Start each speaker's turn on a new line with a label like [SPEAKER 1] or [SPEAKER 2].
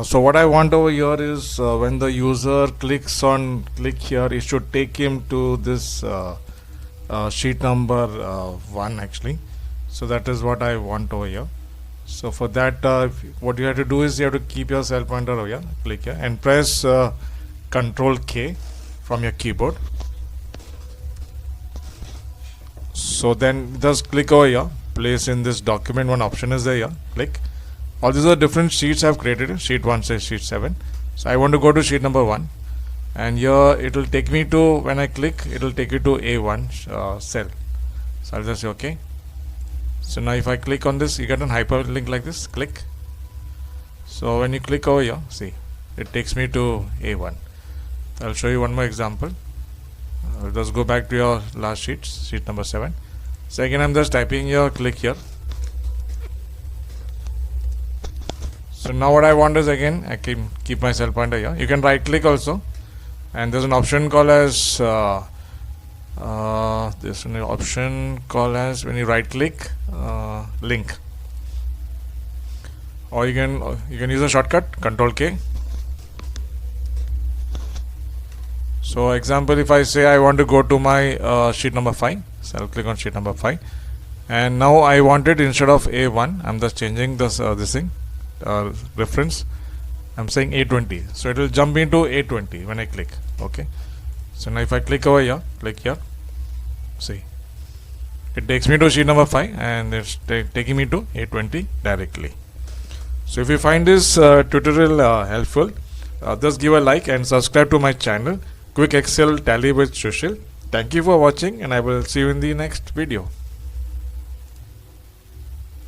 [SPEAKER 1] So what I want over here is when the user click here, it should take him to this sheet number 1 actually. So that is what I want over here. So for that, what you have to do is you have to keep your cell pointer over here, click here and press Control K from your keyboard. So then just click over here, place in this document, one option is there here, click. All these are different sheets I've created. Sheet 1 says sheet 7. So I want to go to sheet number 1, and here it will take me to, when I click, it will take you to A1 cell. So I'll just say OK. So now if I click on this, you get an hyperlink like this, click. So when you click over here, see, it takes me to A1. I'll show you one more example. I'll just go back to your last sheet, sheet number 7. So again, I'm just typing here, click here. So now what I want is, again, I can keep my cell pointer here. You can right click also, and there's an option called as when you right click link, or you can use a shortcut Control K. So example, if I say I want to go to my sheet number 5, so I'll click on sheet number 5, and now I want it instead of A1, I'm just changing this thing. Reference, I'm saying A20, so it will jump into A20 when I click. Okay, so now if I click over here, click here, see, it takes me to sheet number 5 and it's taking me to A20 directly. So if you find this tutorial helpful, just give a like and subscribe to my channel, Quick Excel Tally with Sushil. Thank you for watching, and I will see you in the next video.